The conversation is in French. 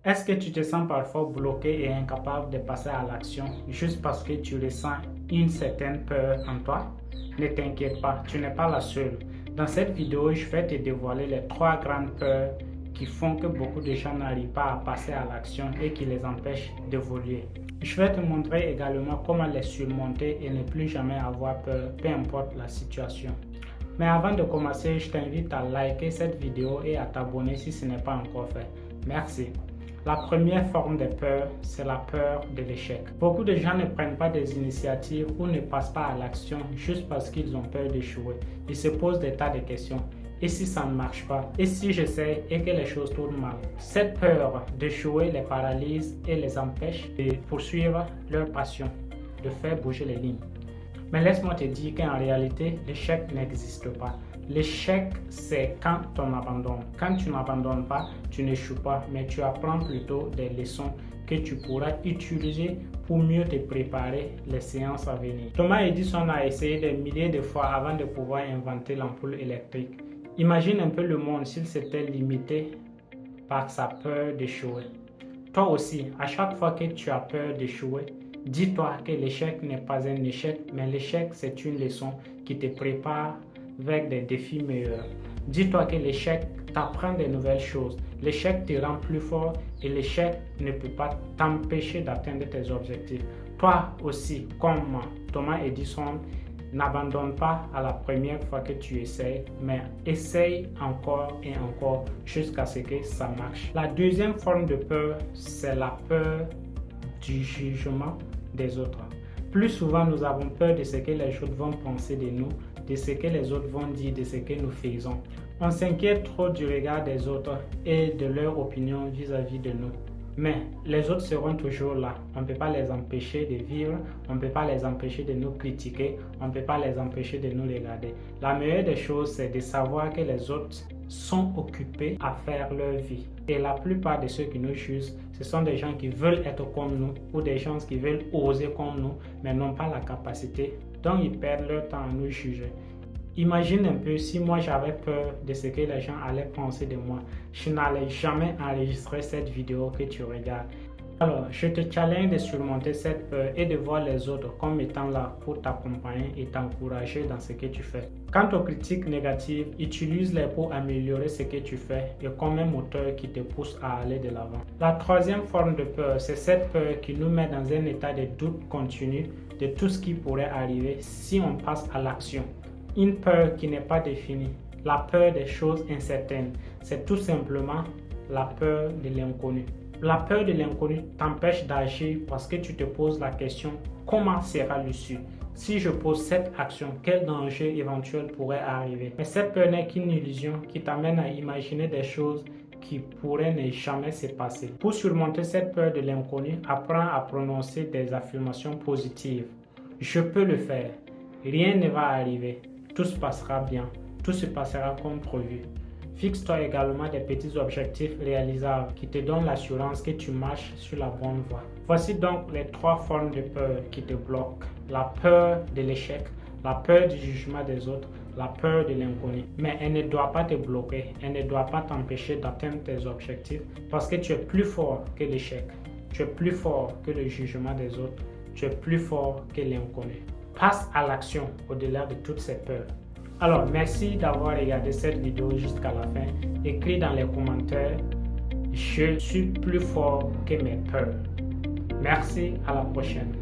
Est-ce que tu te sens parfois bloqué et incapable de passer à l'action juste parce que tu ressens une certaine peur en toi? Ne t'inquiète pas, tu n'es pas la seule. Dans cette vidéo, je vais te dévoiler les 3 grandes peurs qui font que beaucoup de gens n'arrivent pas à passer à l'action et qui les empêchent d'évoluer. Je vais te montrer également comment les surmonter et ne plus jamais avoir peur, peu importe la situation. Mais avant de commencer, je t'invite à liker cette vidéo et à t'abonner si ce n'est pas encore fait. Merci. La première forme de peur, c'est la peur de l'échec. Beaucoup de gens ne prennent pas des initiatives ou ne passent pas à l'action juste parce qu'ils ont peur d'échouer. Ils se posent des tas de questions. Et si ça ne marche pas? Et si j'essaie et que les choses tournent mal? Cette peur d'échouer les paralyse et les empêche de poursuivre leur passion, de faire bouger les lignes. Mais laisse-moi te dire qu'en réalité, l'échec n'existe pas. L'échec, c'est quand on abandonne. Quand tu n'abandonnes pas, tu n'échoues pas, mais tu apprends plutôt des leçons que tu pourras utiliser pour mieux te préparer les séances à venir. Thomas Edison a essayé des milliers de fois avant de pouvoir inventer l'ampoule électrique. Imagine un peu le monde s'il s'était limité par sa peur d'échouer. Toi aussi, à chaque fois que tu as peur d'échouer, dis-toi que l'échec n'est pas un échec, mais l'échec c'est une leçon qui te prépare vers des défis meilleurs. Dis-toi que l'échec t'apprend de nouvelles choses. L'échec te rend plus fort et l'échec ne peut pas t'empêcher d'atteindre tes objectifs. Toi aussi, comme Thomas Edison, n'abandonne pas à la première fois que tu essayes, mais essaye encore et encore jusqu'à ce que ça marche. La deuxième forme de peur, c'est la peur du jugement des autres. Plus souvent, nous avons peur de ce que les autres vont penser de nous, de ce que les autres vont dire, de ce que nous faisons. On s'inquiète trop du regard des autres et de leur opinion vis-à-vis de nous. Mais les autres seront toujours là. On ne peut pas les empêcher de vivre, on ne peut pas les empêcher de nous critiquer, on ne peut pas les empêcher de nous regarder. La meilleure des choses, c'est de savoir que les autres sont occupés à faire leur vie. Et la plupart de ceux qui nous jugent, ce sont des gens qui veulent être comme nous ou des gens qui veulent oser comme nous, mais n'ont pas la capacité. Donc ils perdent leur temps à nous juger. Imagine un peu si moi j'avais peur de ce que les gens allaient penser de moi. Je n'allais jamais enregistrer cette vidéo que tu regardes. Alors, je te challenge de surmonter cette peur et de voir les autres comme étant là pour t'accompagner et t'encourager dans ce que tu fais. Quant aux critiques négatives, utilise-les pour améliorer ce que tu fais et comme un moteur qui te pousse à aller de l'avant. La troisième forme de peur, c'est cette peur qui nous met dans un état de doute continu de tout ce qui pourrait arriver si on passe à l'action. Une peur qui n'est pas définie, la peur des choses incertaines, c'est tout simplement la peur de l'inconnu. La peur de l'inconnu t'empêche d'agir parce que tu te poses la question « Comment sera l'issue ?» Si je pose cette action, quel danger éventuel pourrait arriver? Mais cette peur n'est qu'une illusion qui t'amène à imaginer des choses qui pourraient ne jamais se passer. Pour surmonter cette peur de l'inconnu, apprends à prononcer des affirmations positives. Je peux le faire. Rien ne va arriver. Tout se passera bien. Tout se passera comme prévu. Fixe-toi également des petits objectifs réalisables qui te donnent l'assurance que tu marches sur la bonne voie. Voici donc les 3 formes de peur qui te bloquent. La peur de l'échec, la peur du jugement des autres, la peur de l'inconnu. Mais elle ne doit pas te bloquer, elle ne doit pas t'empêcher d'atteindre tes objectifs parce que tu es plus fort que l'échec. Tu es plus fort que le jugement des autres. Tu es plus fort que l'inconnu. Passe à l'action au-delà de toutes ces peurs. Alors, merci d'avoir regardé cette vidéo jusqu'à la fin. Écris dans les commentaires « Je suis plus fort que mes peurs ». Merci, à la prochaine.